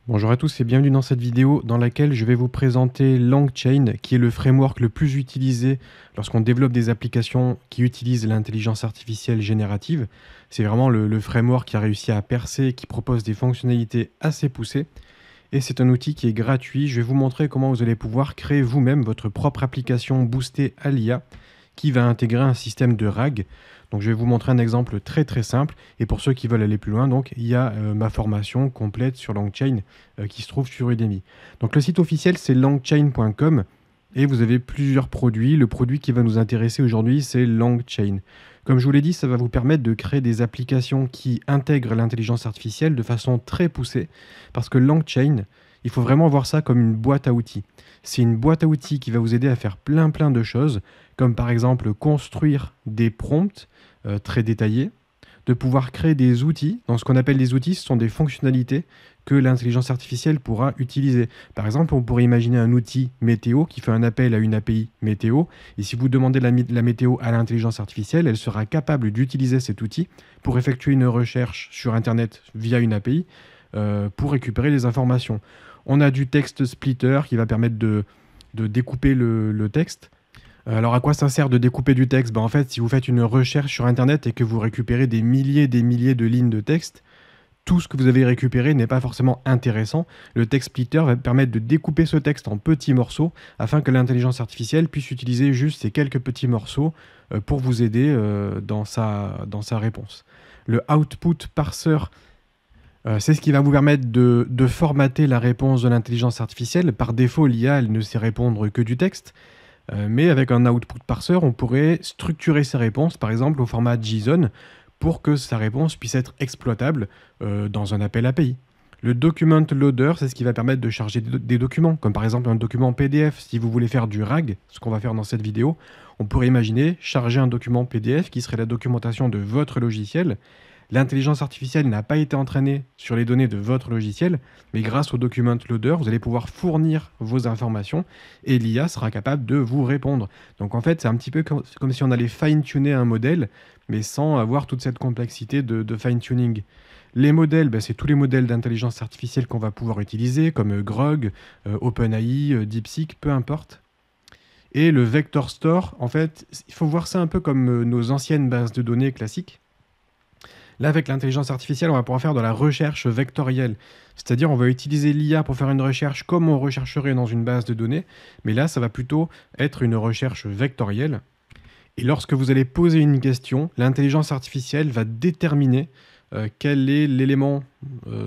Bonjour à tous et bienvenue dans cette vidéo dans laquelle je vais vous présenter LangChain, qui est le framework le plus utilisé lorsqu'on développe des applications qui utilisent l'intelligence artificielle générative. C'est vraiment le framework qui a réussi à percer, qui propose des fonctionnalités assez poussées. Et c'est un outil qui est gratuit. Je vais vous montrer comment vous allez pouvoir créer vous-même votre propre application boostée à l'IA qui va intégrer un système de RAG. Donc je vais vous montrer un exemple très simple, et pour ceux qui veulent aller plus loin, donc il y a ma formation complète sur LangChain qui se trouve sur Udemy. Donc le site officiel c'est langchain.com et vous avez plusieurs produits. Le produit qui va nous intéresser aujourd'hui c'est LangChain. Comme je vous l'ai dit, ça va vous permettre de créer des applications qui intègrent l'intelligence artificielle de façon très poussée, parce que LangChain, il faut vraiment voir ça comme une boîte à outils. C'est une boîte à outils qui va vous aider à faire plein de choses, comme par exemple construire des prompts très détaillés, de pouvoir créer des outils. Dans ce qu'on appelle des outils, ce sont des fonctionnalités que l'intelligence artificielle pourra utiliser. Par exemple, on pourrait imaginer un outil météo qui fait un appel à une API météo, et si vous demandez la météo à l'intelligence artificielle, elle sera capable d'utiliser cet outil pour effectuer une recherche sur Internet via une API pour récupérer des informations. On a du text splitter qui va permettre de découper le texte. Alors à quoi ça sert de découper du texte? En fait, si vous faites une recherche sur Internet et que vous récupérez des milliers de lignes de texte, tout ce que vous avez récupéré n'est pas forcément intéressant. Le text splitter va permettre de découper ce texte en petits morceaux afin que l'intelligence artificielle puisse utiliser juste ces quelques petits morceaux pour vous aider dans sa réponse. Le output parser, c'est ce qui va vous permettre de formater la réponse de l'intelligence artificielle. Par défaut, l'IA, elle ne sait répondre que du texte. Mais avec un output parser, on pourrait structurer ses réponses, par exemple au format JSON, pour que sa réponse puisse être exploitable dans un appel API. Le document loader, c'est ce qui va permettre de charger des documents, comme par exemple un document PDF. Si vous voulez faire du RAG, ce qu'on va faire dans cette vidéo, on pourrait imaginer charger un document PDF qui serait la documentation de votre logiciel. L'intelligence artificielle n'a pas été entraînée sur les données de votre logiciel, mais grâce au document loader, vous allez pouvoir fournir vos informations et l'IA sera capable de vous répondre. Donc en fait, c'est un petit peu comme si on allait fine-tuner un modèle, mais sans avoir toute cette complexité de fine-tuning. Les modèles, c'est tous les modèles d'intelligence artificielle qu'on va pouvoir utiliser, comme Grok, OpenAI, DeepSeek, peu importe. Et le vector store, en fait, il faut voir ça un peu comme nos anciennes bases de données classiques. Là, avec l'intelligence artificielle, on va pouvoir faire de la recherche vectorielle. C'est-à-dire, on va utiliser l'IA pour faire une recherche comme on rechercherait dans une base de données. Mais là, ça va plutôt être une recherche vectorielle. Et lorsque vous allez poser une question, l'intelligence artificielle va déterminer quel est l'élément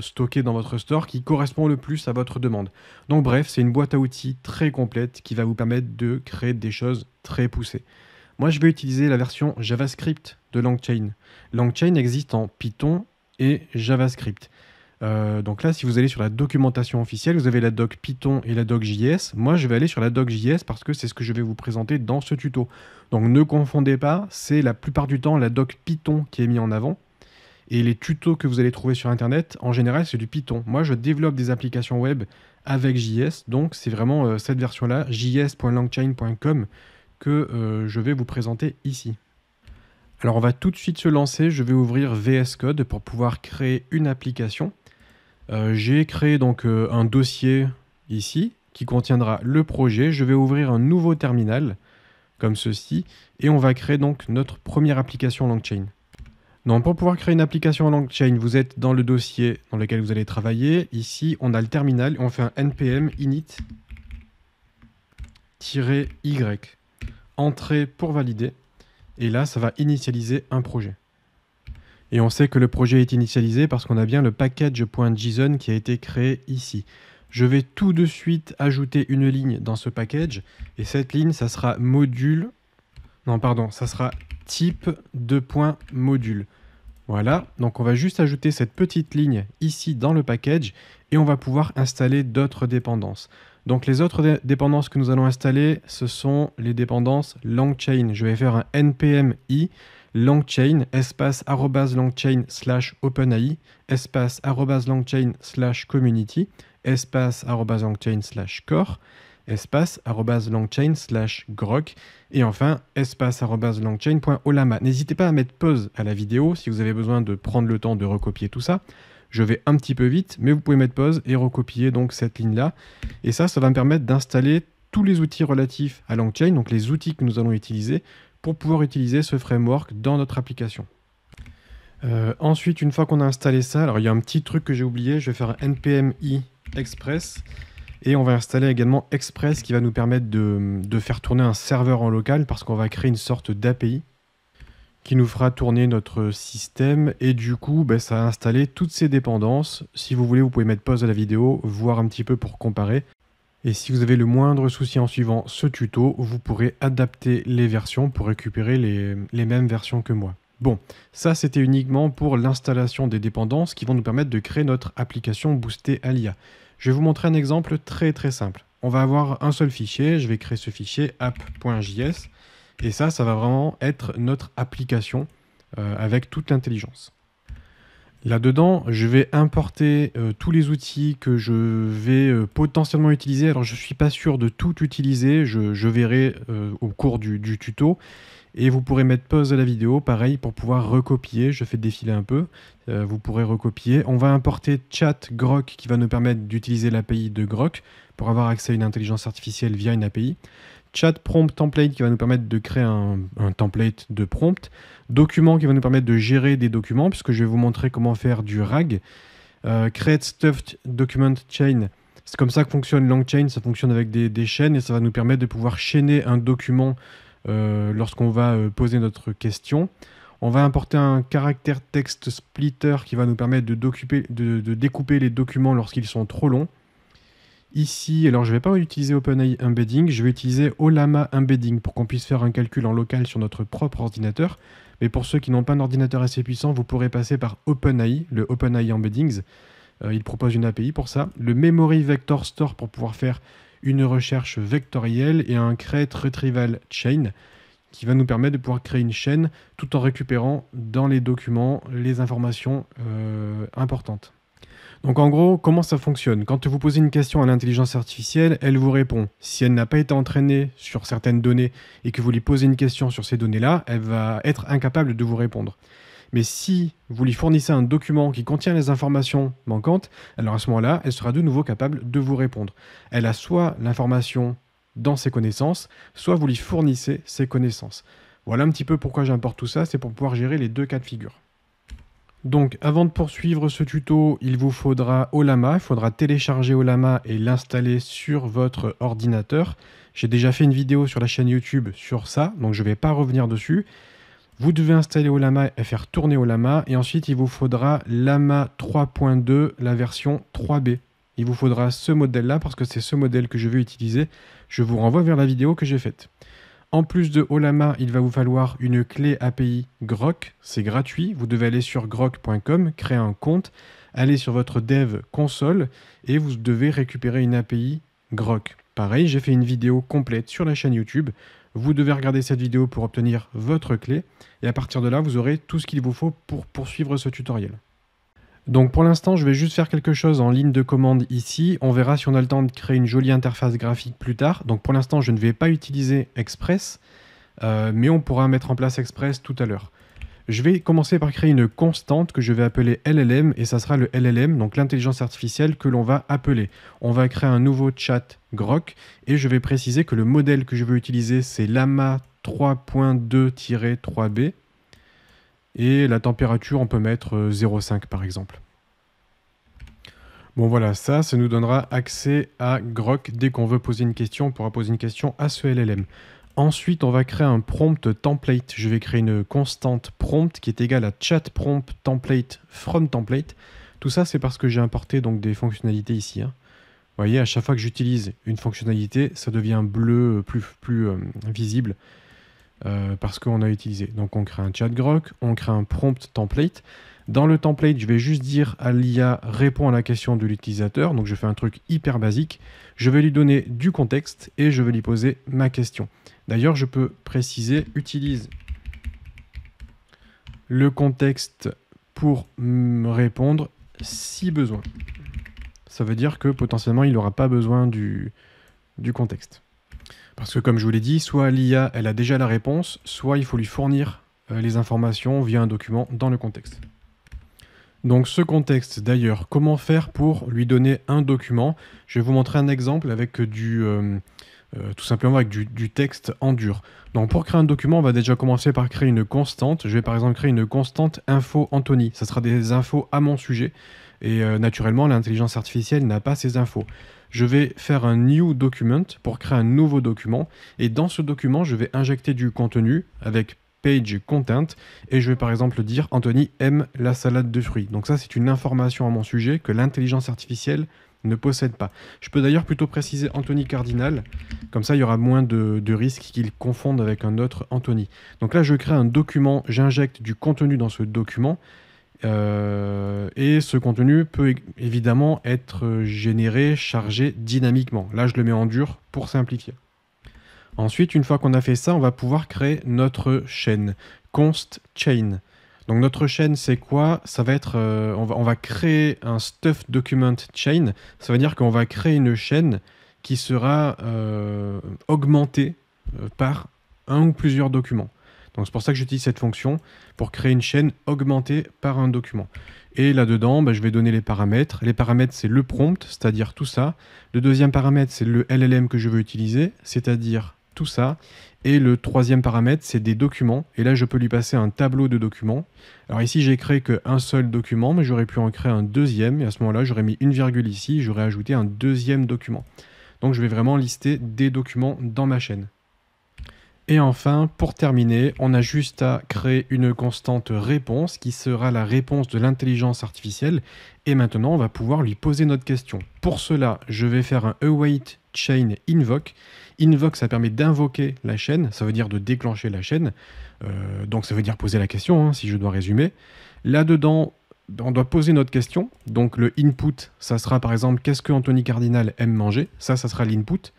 stocké dans votre store qui correspond le plus à votre demande. Donc bref, c'est une boîte à outils très complète qui va vous permettre de créer des choses très poussées. Moi, je vais utiliser la version JavaScript de LangChain. LangChain existe en Python et JavaScript. Donc là, si vous allez sur la documentation officielle, vous avez la doc Python et la doc JS. Moi, je vais aller sur la doc JS parce que c'est ce que je vais vous présenter dans ce tuto. Donc ne confondez pas, c'est la plupart du temps la doc Python qui est mise en avant. Et les tutos que vous allez trouver sur Internet, en général, c'est du Python. Moi, je développe des applications web avec JS, donc c'est vraiment cette version-là, js.langchain.com, que je vais vous présenter ici. Alors on va tout de suite se lancer, je vais ouvrir VS Code pour pouvoir créer une application. J'ai créé donc un dossier ici qui contiendra le projet. Je vais ouvrir un nouveau terminal comme ceci et on va créer donc notre première application LangChain. Donc pour pouvoir créer une application LangChain, vous êtes dans le dossier dans lequel vous allez travailler. Ici on a le terminal et on fait un npm init-y. Entrée pour valider, et là ça va initialiser un projet. Et on sait que le projet est initialisé parce qu'on a bien le package.json qui a été créé ici. Je vais tout de suite ajouter une ligne dans ce package, et cette ligne ça sera ça sera type de.module. Voilà, donc on va juste ajouter cette petite ligne ici dans le package et on va pouvoir installer d'autres dépendances. Donc les autres dépendances que nous allons installer, ce sont les dépendances LangChain. Je vais faire un npm i langchain espace @langchain /openai espace @langchain /community espace @langchain /core espace @langchain /grok et enfin espace @langchain.olama. N'hésitez pas à mettre pause à la vidéo si vous avez besoin de prendre le temps de recopier tout ça. Je vais un petit peu vite, mais vous pouvez mettre pause et recopier donc cette ligne-là. Et ça va me permettre d'installer tous les outils relatifs à LangChain, donc les outils que nous allons utiliser pour pouvoir utiliser ce framework dans notre application. Ensuite, une fois qu'on a installé ça, alors il y a un petit truc que j'ai oublié, je vais faire un npm i express et on va installer également Express qui va nous permettre de faire tourner un serveur en local parce qu'on va créer une sorte d'API qui nous fera tourner notre système et du coup ça va installer toutes ces dépendances. Si vous voulez, vous pouvez mettre pause à la vidéo, voir un petit peu pour comparer. Et si vous avez le moindre souci en suivant ce tuto, vous pourrez adapter les versions pour récupérer les mêmes versions que moi. Bon, ça c'était uniquement pour l'installation des dépendances qui vont nous permettre de créer notre application boostée à l'IA. Je vais vous montrer un exemple très simple. On va avoir un seul fichier, je vais créer ce fichier app.js et ça va vraiment être notre application avec toute l'intelligence. Là-dedans, je vais importer tous les outils que je vais potentiellement utiliser. Alors, je ne suis pas sûr de tout utiliser, je verrai au cours du tuto. Et vous pourrez mettre pause à la vidéo, pareil, pour pouvoir recopier. Je fais défiler un peu, vous pourrez recopier. On va importer Chat Grok qui va nous permettre d'utiliser l'API de Grok pour avoir accès à une intelligence artificielle via une API. Chat Prompt Template qui va nous permettre de créer un template de prompt. Document qui va nous permettre de gérer des documents, puisque je vais vous montrer comment faire du RAG. Create Stuffed Document Chain. C'est comme ça que fonctionne LangChain, ça fonctionne avec des chaînes et ça va nous permettre de pouvoir chaîner un document lorsqu'on va poser notre question. On va importer un caractère text splitter qui va nous permettre de découper les documents lorsqu'ils sont trop longs. Ici, alors je ne vais pas utiliser OpenAI Embedding, je vais utiliser Ollama Embedding pour qu'on puisse faire un calcul en local sur notre propre ordinateur. Mais pour ceux qui n'ont pas un ordinateur assez puissant, vous pourrez passer par OpenAI, le OpenAI Embeddings. Il propose une API pour ça. Le Memory Vector Store pour pouvoir faire une recherche vectorielle et un Create Retrieval Chain qui va nous permettre de pouvoir créer une chaîne tout en récupérant dans les documents les informations importantes. Donc en gros, comment ça fonctionne? Quand vous posez une question à l'intelligence artificielle, elle vous répond. Si elle n'a pas été entraînée sur certaines données et que vous lui posez une question sur ces données-là, elle va être incapable de vous répondre. Mais si vous lui fournissez un document qui contient les informations manquantes, alors à ce moment-là, elle sera de nouveau capable de vous répondre. Elle a soit l'information dans ses connaissances, soit vous lui fournissez ses connaissances. Voilà un petit peu pourquoi j'importe tout ça, c'est pour pouvoir gérer les deux cas de figure. Donc avant de poursuivre ce tuto, il vous faudra Ollama, il faudra télécharger Ollama et l'installer sur votre ordinateur. J'ai déjà fait une vidéo sur la chaîne YouTube sur ça, donc je ne vais pas revenir dessus. Vous devez installer Ollama et faire tourner Ollama, et ensuite il vous faudra Llama 3.2, la version 3B. Il vous faudra ce modèle-là parce que c'est ce modèle que je vais utiliser. Je vous renvoie vers la vidéo que j'ai faite. En plus de Ollama, il va vous falloir une clé API Grok, c'est gratuit. Vous devez aller sur grok.com, créer un compte, aller sur votre dev console et vous devez récupérer une API Grok. Pareil, j'ai fait une vidéo complète sur la chaîne YouTube. Vous devez regarder cette vidéo pour obtenir votre clé et à partir de là, vous aurez tout ce qu'il vous faut pour poursuivre ce tutoriel. Donc pour l'instant, je vais juste faire quelque chose en ligne de commande ici. On verra si on a le temps de créer une jolie interface graphique plus tard. Donc pour l'instant, je ne vais pas utiliser Express, mais on pourra mettre en place Express tout à l'heure. Je vais commencer par créer une constante que je vais appeler LLM et ça sera le LLM, donc l'intelligence artificielle que l'on va appeler. On va créer un nouveau chat Grok et je vais préciser que le modèle que je veux utiliser, c'est Llama 3.2-3B. Et la température, on peut mettre 0,5 par exemple. Bon voilà, ça nous donnera accès à Grok. Dès qu'on veut poser une question, on pourra poser une question à ce LLM. Ensuite, on va créer un prompt template. Je vais créer une constante prompt qui est égale à chat prompt template from template. Tout ça, c'est parce que j'ai importé donc des fonctionnalités ici. Vous voyez, à chaque fois que j'utilise une fonctionnalité, ça devient bleu plus visible. Parce qu'on a utilisé. Donc on crée un chat Grok, on crée un prompt template. Dans le template, je vais juste dire à l'IA réponds à la question de l'utilisateur. Donc je fais un truc hyper basique. Je vais lui donner du contexte et je vais lui poser ma question. D'ailleurs, je peux préciser utilise le contexte pour me répondre si besoin. Ça veut dire que potentiellement, il n'aura pas besoin du contexte. Parce que comme je vous l'ai dit, soit l'IA, elle a déjà la réponse, soit il faut lui fournir les informations via un document dans le contexte. Donc ce contexte, d'ailleurs, comment faire pour lui donner un document? Je vais vous montrer un exemple avec tout simplement avec du texte en dur. Donc pour créer un document, on va déjà commencer par créer une constante. Je vais par exemple créer une constante info Anthony. Ça sera des infos à mon sujet. Et naturellement, l'intelligence artificielle n'a pas ces infos. Je vais faire un new document pour créer un nouveau document. Et dans ce document, je vais injecter du contenu avec page content. Et je vais par exemple dire Anthony aime la salade de fruits. Donc ça, c'est une information à mon sujet que l'intelligence artificielle ne possède pas. Je peux d'ailleurs plutôt préciser Anthony Cardinal. Comme ça, il y aura moins de risques qu'ils confondent avec un autre Anthony. Donc là, je crée un document, j'injecte du contenu dans ce document. Et ce contenu peut évidemment être généré, chargé dynamiquement. Là, je le mets en dur pour simplifier. Ensuite, une fois qu'on a fait ça, on va pouvoir créer notre chaîne, const chain. Donc notre chaîne, c'est quoi? Ça va être, on va créer un stuff document chain. Ça veut dire qu'on va créer une chaîne qui sera augmentée par un ou plusieurs documents. Donc c'est pour ça que j'utilise cette fonction pour créer une chaîne augmentée par un document. Et là-dedans, je vais donner les paramètres. Les paramètres, c'est le prompt, c'est-à-dire tout ça. Le deuxième paramètre, c'est le LLM que je veux utiliser, c'est-à-dire tout ça. Et le troisième paramètre, c'est des documents. Et là, je peux lui passer un tableau de documents. Alors ici, j'ai créé qu'un seul document, mais j'aurais pu en créer un deuxième. Et à ce moment-là, j'aurais mis une virgule ici, j'aurais ajouté un deuxième document. Donc je vais vraiment lister des documents dans ma chaîne. Et enfin, pour terminer, on a juste à créer une constante réponse qui sera la réponse de l'intelligence artificielle. Et maintenant, on va pouvoir lui poser notre question. Pour cela, je vais faire un await chain invoke. Invoke, ça permet d'invoquer la chaîne, ça veut dire de déclencher la chaîne. Donc ça veut dire poser la question, si je dois résumer. Là-dedans, on doit poser notre question. Donc le input, ça sera par exemple, qu'est-ce que Anthony Cardinal aime manger? Ça sera l'input.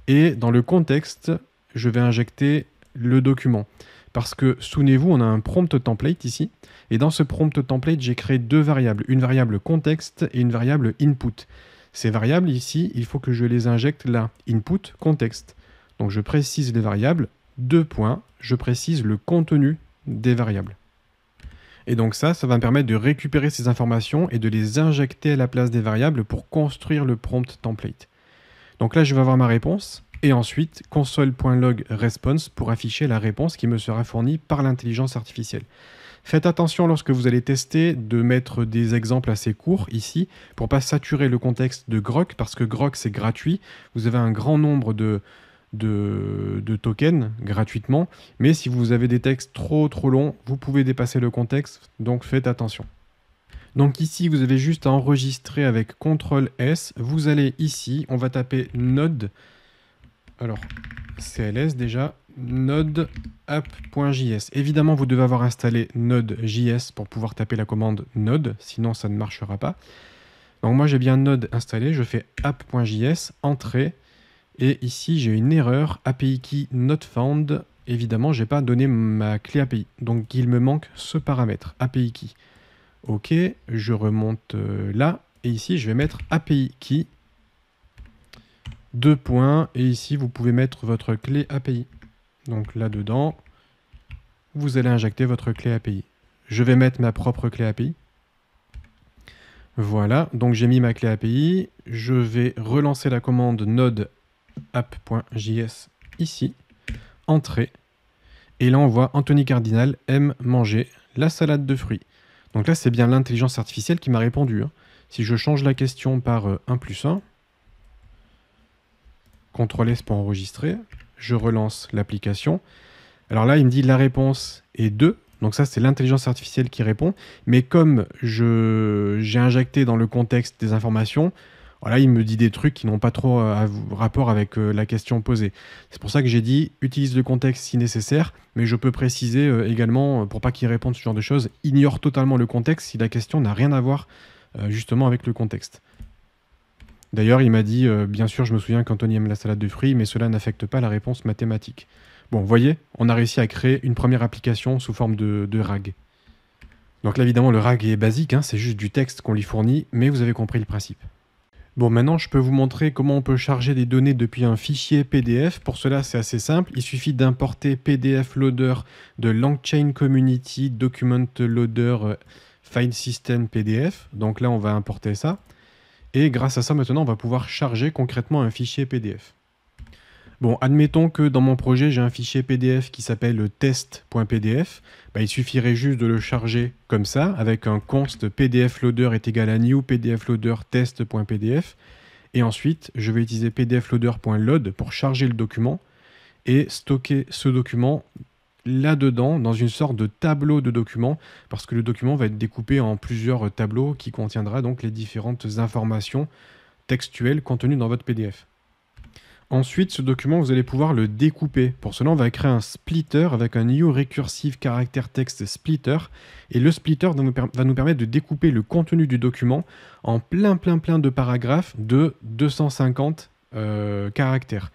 Et dans le contexte, je vais injecter le document. Parce que, souvenez-vous, on a un prompt template ici. Et dans ce prompt template, j'ai créé deux variables. Une variable contexte et une variable input. Ces variables ici, il faut que je les injecte là. Input, contexte. Donc je précise les variables. Deux points. Je précise le contenu des variables. Et donc ça va me permettre de récupérer ces informations et de les injecter à la place des variables pour construire le prompt template. Donc là, je vais avoir ma réponse. Et ensuite, console.log response pour afficher la réponse qui me sera fournie par l'intelligence artificielle. Faites attention lorsque vous allez tester de mettre des exemples assez courts ici pour ne pas saturer le contexte de Grok parce que Grok c'est gratuit. Vous avez un grand nombre de tokens gratuitement. Mais si vous avez des textes trop longs, vous pouvez dépasser le contexte. Donc faites attention. Donc ici, vous avez juste à enregistrer avec CTRL-S. Vous allez ici, on va taper node. Alors, CLS déjà, node app.js. Évidemment, vous devez avoir installé Node.js pour pouvoir taper la commande node, sinon ça ne marchera pas. Donc moi, j'ai bien Node installé, je fais app.js, entrée, et ici, j'ai une erreur, API key not found. Évidemment, je n'ai pas donné ma clé API, donc il me manque ce paramètre, API key. Ok, je remonte là, et ici, je vais mettre API key. Deux points, et ici vous pouvez mettre votre clé API. Donc là-dedans, vous allez injecter votre clé API. Je vais mettre ma propre clé API. Voilà, donc j'ai mis ma clé API. Je vais relancer la commande node app.js ici, entrée. Et là on voit Anthony Cardinal aime manger la salade de fruits. Donc là c'est bien l'intelligence artificielle qui m'a répondu. Si je change la question par 1 plus 1, CTRL-S pour enregistrer, je relance l'application. Alors là, il me dit la réponse est 2, donc ça c'est l'intelligence artificielle qui répond, mais comme j'ai injecté dans le contexte des informations, voilà, il me dit des trucs qui n'ont pas trop rapport avec la question posée. C'est pour ça que j'ai dit utilise le contexte si nécessaire, mais je peux préciser également, pour pas qu'il réponde ce genre de choses, ignore totalement le contexte si la question n'a rien à voir justement avec le contexte. D'ailleurs, il m'a dit, bien sûr, je me souviens qu'Anthony aime la salade de fruits, mais cela n'affecte pas la réponse mathématique. Bon, vous voyez, on a réussi à créer une première application sous forme de RAG. Donc là, évidemment, le RAG est basique, c'est juste du texte qu'on lui fournit, mais vous avez compris le principe. Bon, maintenant, je peux vous montrer comment on peut charger des données depuis un fichier PDF. Pour cela, c'est assez simple. Il suffit d'importer PDF Loader de LangChain Community Document Loader file system PDF. Donc là, on va importer ça. Et grâce à ça, maintenant, on va pouvoir charger concrètement un fichier PDF. Bon, admettons que dans mon projet, j'ai un fichier PDF qui s'appelle test.pdf. Il suffirait juste de le charger comme ça, avec un const pdf loader est égal à new pdf loader test.pdf. Et ensuite, je vais utiliser pdfloader.load pour charger le document et stocker ce document là-dedans, dans une sorte de tableau de documents, parce que le document va être découpé en plusieurs tableaux qui contiendra donc les différentes informations textuelles contenues dans votre PDF. Ensuite, ce document, vous allez pouvoir le découper. Pour cela, on va créer un splitter avec un new recursive character text splitter. Et le splitter va nous permettre de découper le contenu du document en plein de paragraphes de 250 caractères.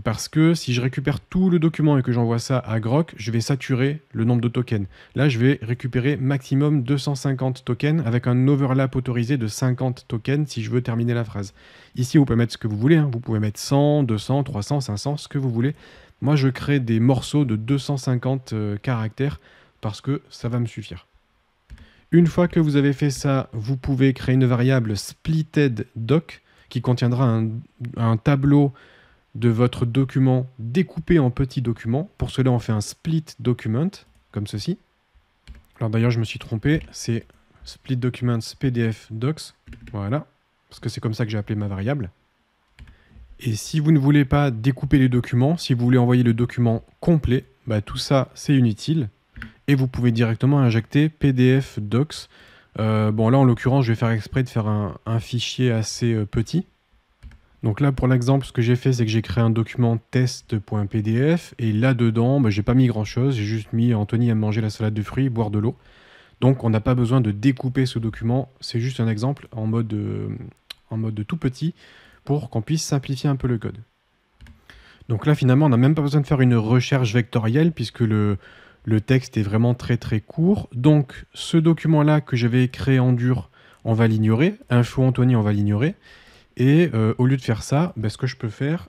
Parce que si je récupère tout le document et que j'envoie ça à Grok, je vais saturer le nombre de tokens. Là, je vais récupérer maximum 250 tokens avec un overlap autorisé de 50 tokens si je veux terminer la phrase. Ici, vous pouvez mettre ce que vous voulez. Vous pouvez mettre 100, 200, 300, 500, ce que vous voulez. Moi, je crée des morceaux de 250 caractères parce que ça va me suffire. Une fois que vous avez fait ça, vous pouvez créer une variable splittedDoc qui contiendra un tableau de votre document découpé en petits documents. Pour cela, on fait un split document, comme ceci. Alors d'ailleurs, je me suis trompé, c'est split documents pdf docs, voilà, parce que c'est comme ça que j'ai appelé ma variable. Et si vous ne voulez pas découper les documents, si vous voulez envoyer le document complet, tout ça, c'est inutile. Et vous pouvez directement injecter pdf docs. Bon, là, en l'occurrence, je vais faire exprès de faire un fichier assez petit. Donc là, pour l'exemple, ce que j'ai fait, c'est que j'ai créé un document test.pdf et là-dedans, j'ai pas mis grand-chose, j'ai juste mis Anthony aime manger la salade de fruits, boire de l'eau. Donc on n'a pas besoin de découper ce document, c'est juste un exemple en mode tout petit pour qu'on puisse simplifier un peu le code. Donc là, finalement, on n'a même pas besoin de faire une recherche vectorielle puisque le texte est vraiment très court. Donc ce document-là que j'avais créé en dur, on va l'ignorer. Info Anthony, on va l'ignorer. Et au lieu de faire ça, ce que je peux faire,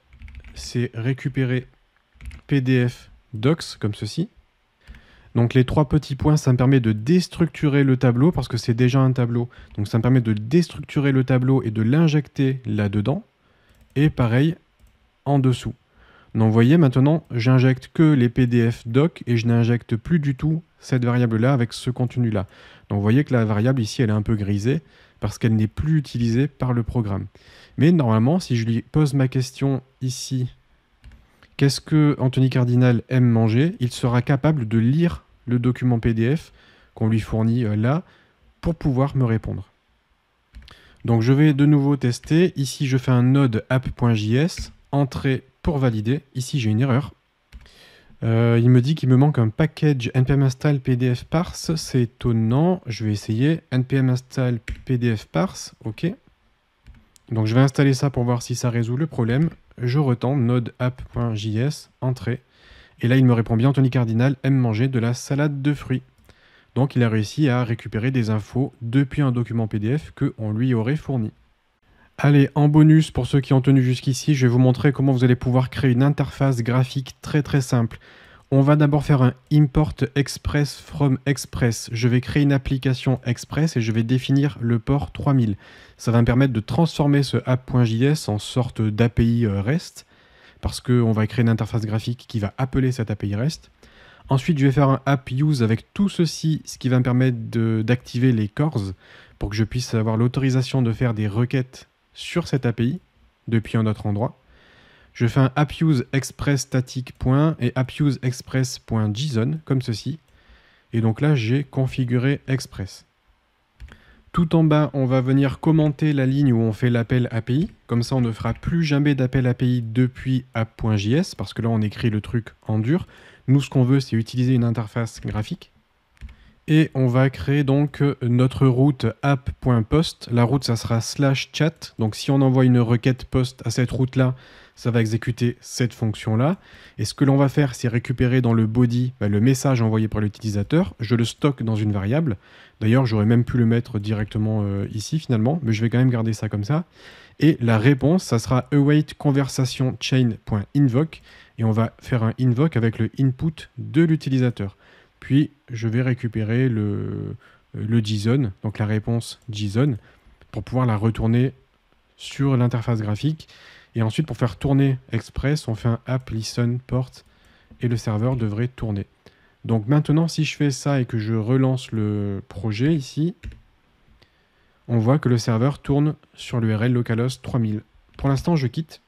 c'est récupérer PDF docs comme ceci. Donc les trois petits points, ça me permet de déstructurer le tableau parce que c'est déjà un tableau. Donc ça me permet de déstructurer le tableau et de l'injecter là-dedans. Et pareil, en dessous. Donc vous voyez, maintenant, j'injecte que les PDF docs et je n'injecte plus du tout cette variable-là avec ce contenu-là. Donc vous voyez que la variable ici, elle est un peu grisée parce qu'elle n'est plus utilisée par le programme. Mais normalement, si je lui pose ma question ici, qu'est-ce que Anthony Cardinal aime manger, il sera capable de lire le document PDF qu'on lui fournit là pour pouvoir me répondre. Donc je vais de nouveau tester. Ici, je fais un node app.js, entrée pour valider. Ici, j'ai une erreur. Il me dit qu'il me manque un package npm install pdf parse. C'est étonnant. Je vais essayer npm install pdf parse. OK. Donc je vais installer ça pour voir si ça résout le problème. Je retente node app.js, entrée. Et là, il me répond bien, Anthony Cardinal aime manger de la salade de fruits. Donc il a réussi à récupérer des infos depuis un document PDF qu'on lui aurait fourni. Allez, en bonus, pour ceux qui ont tenu jusqu'ici, je vais vous montrer comment vous allez pouvoir créer une interface graphique très simple. On va d'abord faire un import express from express. Je vais créer une application express et je vais définir le port 3000. Ça va me permettre de transformer ce app.js en sorte d'API REST parce qu'on va créer une interface graphique qui va appeler cette API REST. Ensuite, je vais faire un app use avec tout ceci, ce qui va me permettre d'activer les cores pour que je puisse avoir l'autorisation de faire des requêtes sur cette API depuis un autre endroit. Je fais un appUseExpressStatic. Et appUseExpress.json comme ceci. Et donc là, j'ai configuré Express. Tout en bas, on va venir commenter la ligne où on fait l'appel API. Comme ça, on ne fera plus jamais d'appel API depuis app.js parce que là, on écrit le truc en dur. Nous, ce qu'on veut, c'est utiliser une interface graphique. Et on va créer donc notre route app.post. La route, ça sera /chat. Donc si on envoie une requête post à cette route-là, ça va exécuter cette fonction-là. Et ce que l'on va faire, c'est récupérer dans le body le message envoyé par l'utilisateur. Je le stocke dans une variable. D'ailleurs, j'aurais même pu le mettre directement ici finalement, mais je vais quand même garder ça comme ça. Et la réponse, ça sera await conversation chain.invoke. Et on va faire un invoke avec le input de l'utilisateur. Puis, je vais récupérer le JSON, donc la réponse JSON, pour pouvoir la retourner sur l'interface graphique. Et ensuite, pour faire tourner Express, on fait un app listen port et le serveur devrait tourner. Donc maintenant, si je fais ça et que je relance le projet ici, on voit que le serveur tourne sur l'URL localhost 3000. Pour l'instant, je quitte.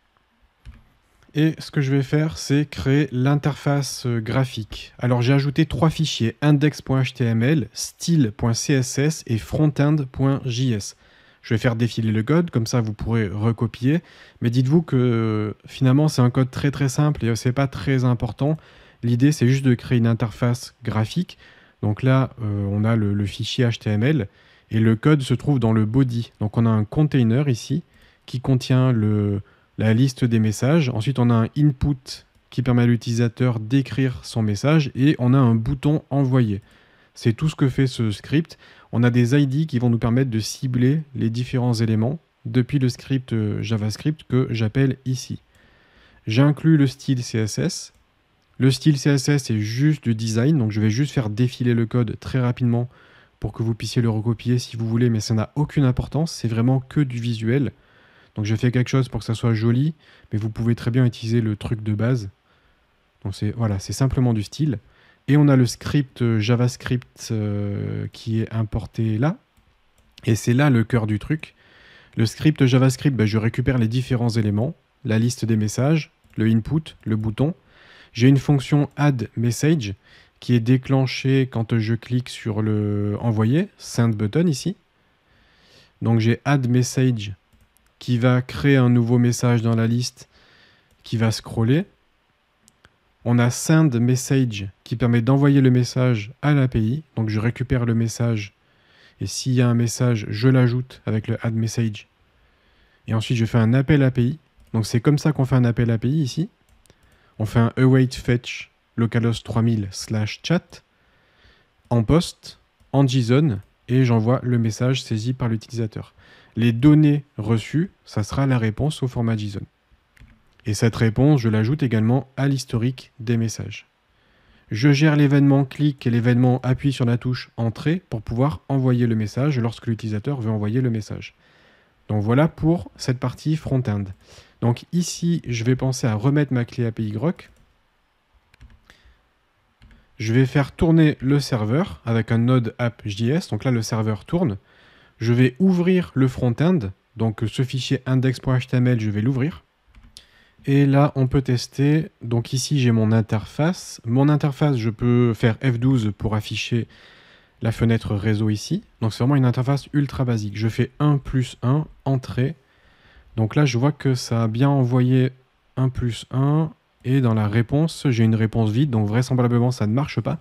Et ce que je vais faire, c'est créer l'interface graphique. Alors j'ai ajouté 3 fichiers, index.html, style.css et frontend.js. Je vais faire défiler le code, comme ça vous pourrez recopier. Mais dites-vous que finalement c'est un code très très simple et c'est pas très important. L'idée c'est juste de créer une interface graphique. Donc là on a le fichier HTML et le code se trouve dans le body. Donc on a un container ici qui contient la liste des messages. Ensuite, on a un input qui permet à l'utilisateur d'écrire son message et on a un bouton envoyer. C'est tout ce que fait ce script. On a des ID qui vont nous permettre de cibler les différents éléments depuis le script JavaScript que j'appelle ici. J'inclus le style CSS. Le style CSS est juste du design, donc je vais juste faire défiler le code très rapidement pour que vous puissiez le recopier si vous voulez, mais ça n'a aucune importance, c'est vraiment que du visuel. Donc j'ai fait quelque chose pour que ça soit joli, mais vous pouvez très bien utiliser le truc de base. Donc voilà, c'est simplement du style. Et on a le script JavaScript qui est importé là. Et c'est là le cœur du truc. Le script JavaScript, je récupère les différents éléments, la liste des messages, le input, le bouton. J'ai une fonction add message qui est déclenchée quand je clique sur le envoyer, send button ici. Donc j'ai add message qui va créer un nouveau message dans la liste qui va scroller. On a send message qui permet d'envoyer le message à l'API. Donc je récupère le message et s'il y a un message, je l'ajoute avec le add message. Et ensuite je fais un appel API. Donc c'est comme ça qu'on fait un appel API ici. On fait un await fetch localhost 3000/chat en post, en JSON et j'envoie le message saisi par l'utilisateur. Les données reçues, ça sera la réponse au format JSON. Et cette réponse, je l'ajoute également à l'historique des messages. Je gère l'événement clic et l'événement appuie sur la touche entrée pour pouvoir envoyer le message lorsque l'utilisateur veut envoyer le message. Donc voilà pour cette partie front-end. Donc ici, je vais penser à remettre ma clé API Grok. Je vais faire tourner le serveur avec un node app.js. Donc là, le serveur tourne. Je vais ouvrir le front-end, donc ce fichier index.html, je vais l'ouvrir. Et là, on peut tester. Donc ici, j'ai mon interface. Mon interface, je peux faire F12 pour afficher la fenêtre réseau ici. Donc c'est vraiment une interface ultra basique. Je fais 1 + 1, entrée. Donc là, je vois que ça a bien envoyé 1 + 1. Et dans la réponse, j'ai une réponse vide, donc vraisemblablement, ça ne marche pas.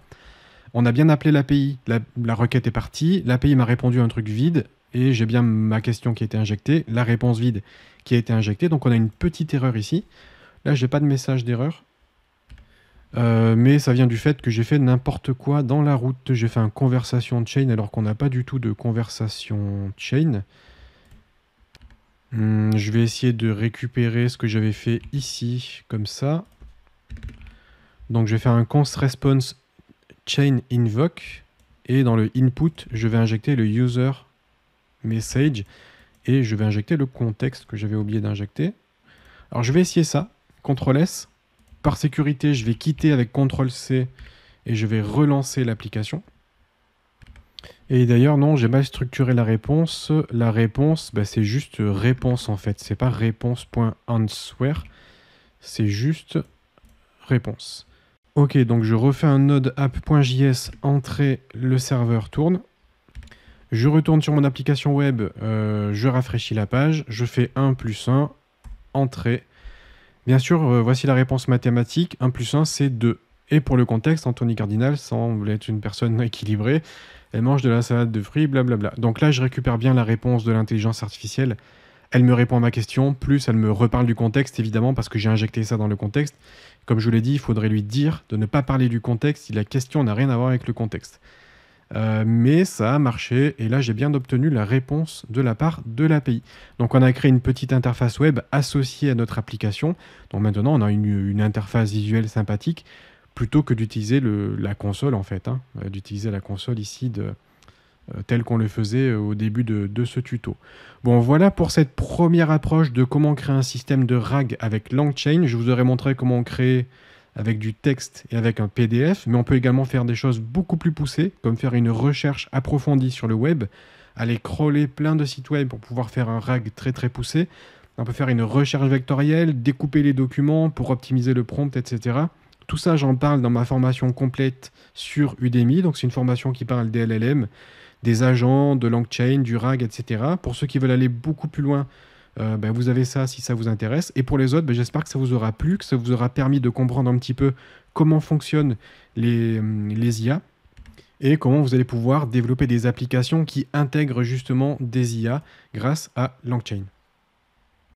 On a bien appelé l'API, la requête est partie, l'API m'a répondu un truc vide, et j'ai bien ma question qui a été injectée, la réponse vide qui a été injectée, donc on a une petite erreur ici. Là, j'ai pas de message d'erreur, mais ça vient du fait que j'ai fait n'importe quoi dans la route. J'ai fait un conversation chain alors qu'on n'a pas du tout de conversation chain. Je vais essayer de récupérer ce que j'avais fait ici, comme ça. Donc je vais faire un const response chain invoke et dans le input, je vais injecter le user message et je vais injecter le contexte que j'avais oublié d'injecter. Alors je vais essayer ça, CTRL S. Par sécurité, je vais quitter avec CTRL C et je vais relancer l'application. Et d'ailleurs, non, j'ai mal structuré la réponse. La réponse, c'est juste réponse en fait. C'est pas réponse.answer, c'est juste réponse. Ok, donc je refais un node app.js, entrée, le serveur tourne. Je retourne sur mon application web, je rafraîchis la page, je fais 1 + 1, entrée. Bien sûr, voici la réponse mathématique, 1 + 1 c'est 2. Et pour le contexte, Anthony Cardinal semble être une personne équilibrée, elle mange de la salade de fruits, blablabla. Donc là, je récupère bien la réponse de l'intelligence artificielle. Elle me répond à ma question, plus elle me reparle du contexte, évidemment, parce que j'ai injecté ça dans le contexte. Comme je vous l'ai dit, il faudrait lui dire de ne pas parler du contexte si la question n'a rien à voir avec le contexte. Mais ça a marché, et là j'ai bien obtenu la réponse de la part de l'API. Donc on a créé une petite interface web associée à notre application. Donc maintenant on a une interface visuelle sympathique, plutôt que d'utiliser la console en fait, d'utiliser la console ici tel qu'on le faisait au début de ce tuto. Bon, voilà pour cette première approche de comment créer un système de RAG avec LangChain. Je vous aurais montré comment on crée avec du texte et avec un PDF, mais on peut également faire des choses beaucoup plus poussées, comme faire une recherche approfondie sur le web, aller crawler plein de sites web pour pouvoir faire un RAG très très poussé. On peut faire une recherche vectorielle, découper les documents pour optimiser le prompt, etc. Tout ça, j'en parle dans ma formation complète sur Udemy. Donc, c'est une formation qui parle des LLM, des agents, de LangChain, du RAG, etc. Pour ceux qui veulent aller beaucoup plus loin, vous avez ça si ça vous intéresse. Et pour les autres, j'espère que ça vous aura plu, que ça vous aura permis de comprendre un petit peu comment fonctionnent les IA et comment vous allez pouvoir développer des applications qui intègrent justement des IA grâce à LangChain.